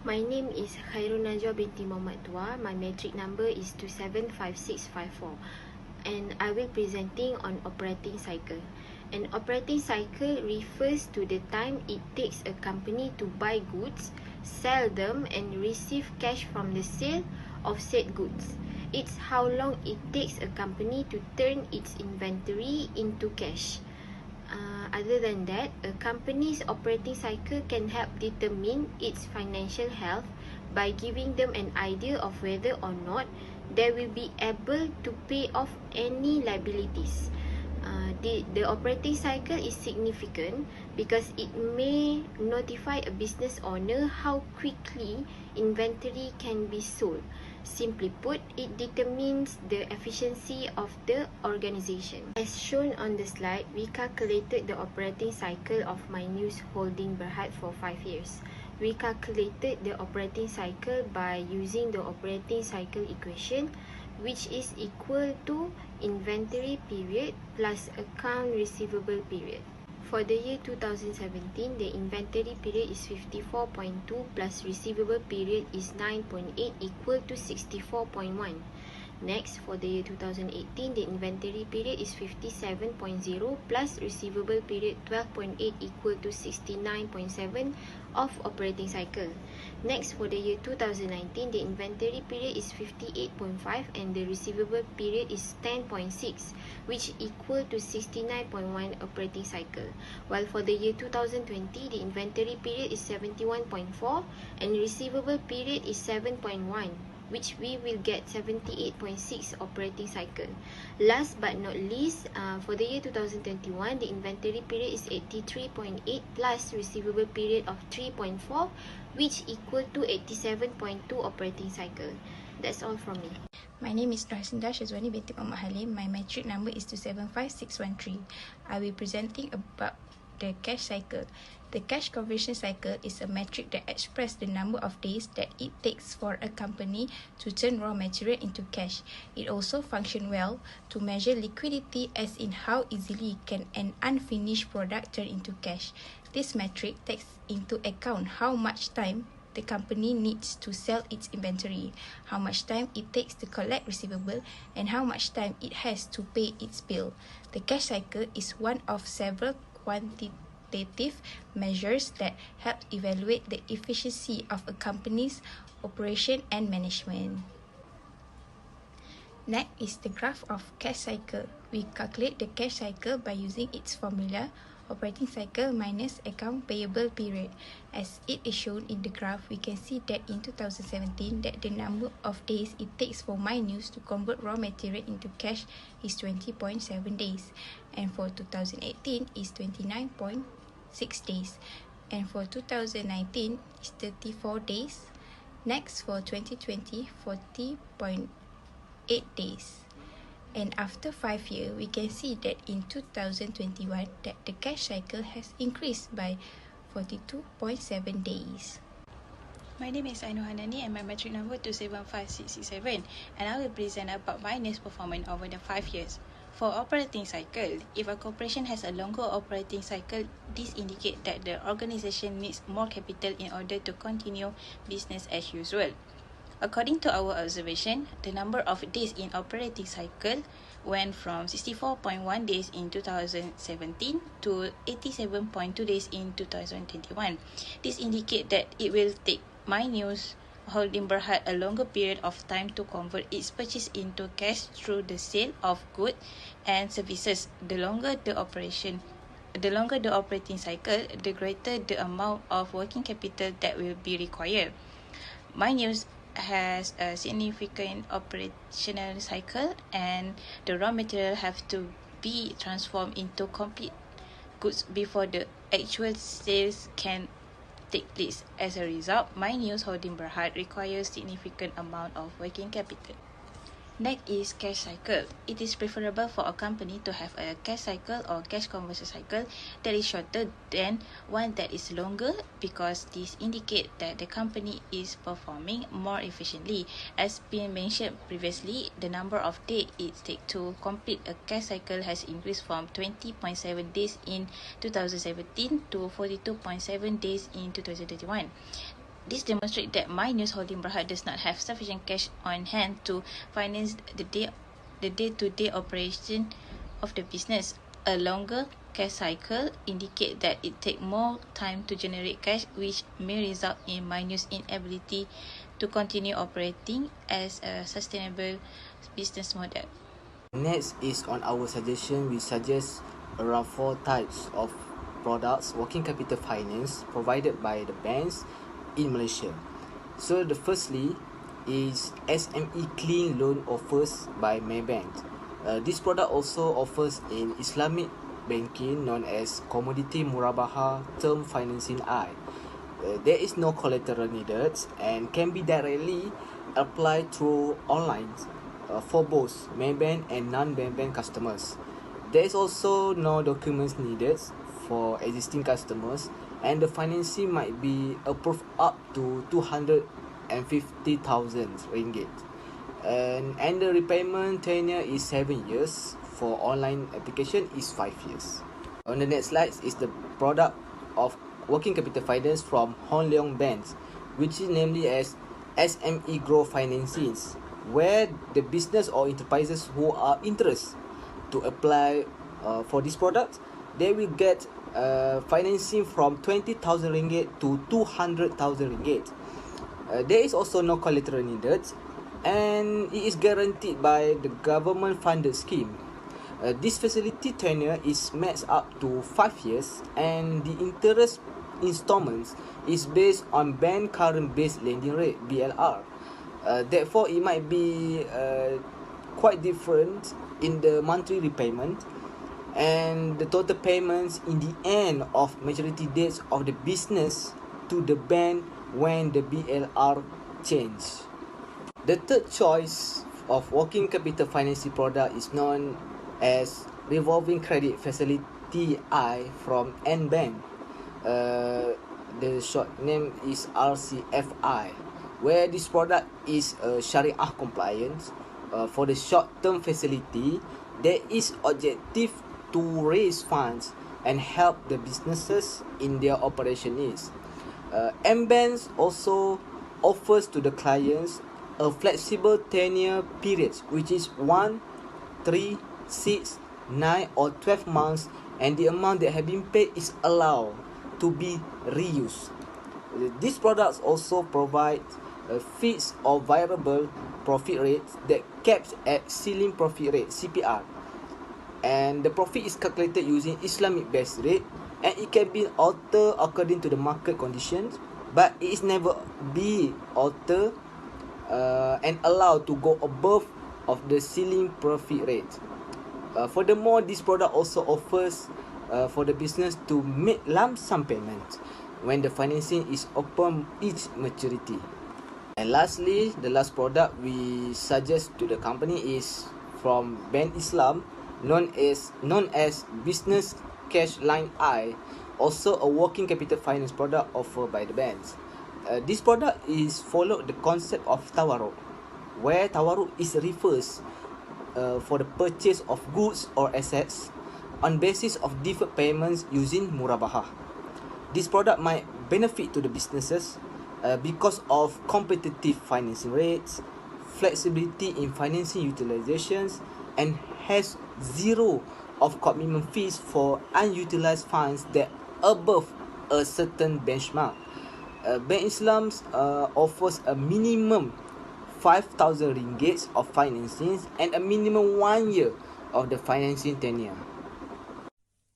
My name is Khairul Najwa binti Muhammad Tua. My metric number is 275654, and I will presenting on operating cycle. An operating cycle refers to the time it takes a company to buy goods, sell them, and receive cash from the sale of said goods. It's how long it takes a company to turn its inventory into cash. Other than that, a company's operating cycle can help determine its financial health by giving them an idea of whether or not they will be able to pay off any liabilities. The operating cycle is significant because it may notify a business owner how quickly inventory can be sold. Simply put, it determines the efficiency of the organization. As shown on the slide, we calculated the operating cycle of MyNews Holding Berhad for 5 years. We calculated the operating cycle by using the operating cycle equation, which is equal to inventory period plus account receivable period. For the year 2017, the inventory period is 54.2 plus receivable period is 9.8 equal to 64.1. Next, for the year 2018, the inventory period is 57.0 plus receivable period 12.8 equal to 69.7 of operating cycle. Next, for the year 2019, the inventory period is 58.5 and the receivable period is 10.6, which equal to 69.1 operating cycle. While for the year 2020, the inventory period is 71.4 and receivable period is 7.1, which we will get 78.6 operating cycle. Last but not least, for the year 2021, the inventory period is 83.8 plus receivable period of 3.4, which equal to 87.2 operating cycle. That's all from me. My name is Rasinda Shazwani binti Muhammad Halim. My metric number is 275613. I will be presenting about the cash cycle. The cash conversion cycle is a metric that expresses the number of days that it takes for a company to turn raw material into cash. It also functions well to measure liquidity, as in how easily can an unfinished product turn into cash. This metric takes into account how much time the company needs to sell its inventory, how much time it takes to collect receivable, and how much time it has to pay its bill. The cash cycle is one of several quantitative measures that help evaluate the efficiency of a company's operation and management. Next is the graph of cash cycle. We calculate the cash cycle by using its formula, operating cycle minus account payable period. As it is shown in the graph, we can see that in 2017 that the number of days it takes for MyNews to convert raw material into cash is 20.7 days, and for 2018 is 29.6 days, and for 2019 is 34 days. Next, for 2020, 40.8 days. And after 5 years, we can see that in 2021 that the cash cycle has increased by 42.7 days. My name is Ainu Hanani and my metric number 275667, and I will present about MyNews performance over the 5 years. For operating cycle, if a corporation has a longer operating cycle, this indicates that the organization needs more capital in order to continue business as usual. According to our observation, the number of days in operating cycle went from 64.1 days in 2017 to 87.2 days in 2021. This indicates that it will take MyNews Holding Berhad a longer period of time to convert its purchase into cash through the sale of goods and services. The longer the operating cycle, the greater the amount of working capital that will be required. MyNews has a significant operational cycle, and the raw material have to be transformed into complete goods before the actual sales can take place. As a result, MyNews Holding Berhad requires significant amount of working capital. Next is cash cycle. It is preferable for a company to have a cash cycle or cash conversion cycle that is shorter than one that is longer, because this indicates that the company is performing more efficiently. As been mentioned previously, the number of days it takes to complete a cash cycle has increased from 20.7 days in 2017 to 42.7 days in 2021. This demonstrates that My News Holding Berhad does not have sufficient cash on hand to finance the day-to-day operation of the business. A longer cash cycle indicates that it takes more time to generate cash, which may result in My News' inability to continue operating as a sustainable business model. Next is on our suggestion. We suggest around 4 types of products, working capital finance provided by the banks in Malaysia. So the firstly is SME Clean Loan offers by Maybank. This product also offers in Islamic banking known as Commodity Murabaha Term Financing I. There is no collateral needed and can be directly applied through online for both Maybank and non-Maybank customers. There is also no documents needed for existing customers, and the financing might be approved up to 250,000 ringgit. And the repayment tenure is 7 years. For online application is 5 years. On the next slide is the product of working capital finance from Hon Leong Banks, which is namely as SME Growth Financings, where the business or enterprises who are interested to apply for this product, they will get financing from 20,000 ringgit to 200,000 ringgit. There is also no collateral needed, and it is guaranteed by the government funded scheme. This facility tenure is matched up to 5 years, and the interest installments is based on bank current base lending rate BLR. Therefore, it might be quite different in the monthly repayment and the total payments in the end of maturity dates of the business to the bank when the BLR change. The third choice of working capital financing product is known as Revolving Credit Facility I from NBank. The short name is RCFI, where this product is Shariah compliant. For the short-term facility, there is objective to raise funds and help the businesses in their operation needs. MBanks also offers to the clients a flexible tenure periods, which is 1, 3, 6, 9 or 12 months, and the amount that have been paid is allowed to be reused. These products also provide a fixed or variable profit rate that caps at ceiling profit rate CPR, and the profit is calculated using Islamic base rate, and it can be altered according to the market conditions, but it is never be altered and allowed to go above of the ceiling profit rate. Furthermore, this product also offers for the business to make lump sum payment when the financing is upon each maturity. And lastly, the last product we suggest to the company is from Bank Islam, known as Business Cash Line I, also a working capital finance product offered by the banks. This product is followed the concept of tawarruk, where tawarruk is refers for the purchase of goods or assets on basis of deferred payments using murabaha. This product might benefit to the businesses because of competitive financing rates, flexibility in financing utilizations, and has zero of commitment fees for unutilized funds that above a certain benchmark. Bank Islam offers a minimum 5,000 ringgit of financing and a minimum 1 year of the financing tenure.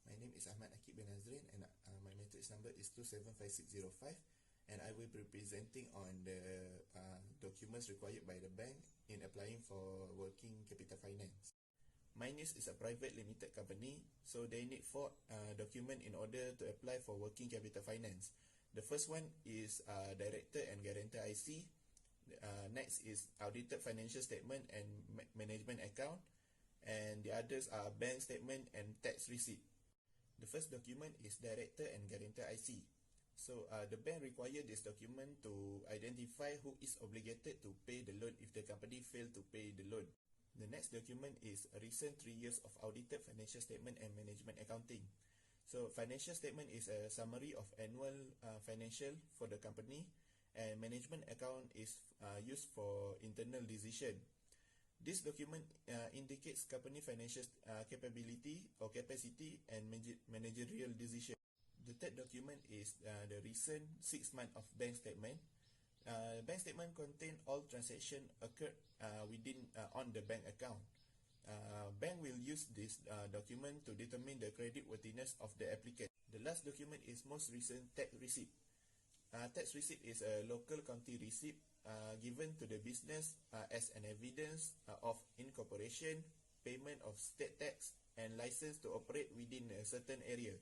My name is Ahmad Akib bin Nazrin, and my matrix number is 275605, and I will be presenting on the documents required by the bank in applying for working capital finance. My News is a private limited company, so they need 4 documents in order to apply for working capital finance. The first one is Director and Guarantor IC. Next is audited financial statement and management account, and the others are bank statement and tax receipt. The first document is Director and Guarantor IC. So the bank require this document to identify who is obligated to pay the loan if the company fail to pay the loan. The next document is a recent 3 years of audited financial statement and management accounting. So financial statement is a summary of annual financial for the company, and management account is used for internal decision. This document indicates company financial capability or capacity and managerial decision. The third document is the recent 6 month of bank statement. Bank statement contain all transaction occurred within on the bank account. Bank will use this document to determine the credit worthiness of the applicant. The last document is most recent tax receipt. Tax receipt is a local county receipt given to the business as an evidence of incorporation, payment of state tax, and license to operate within a certain area.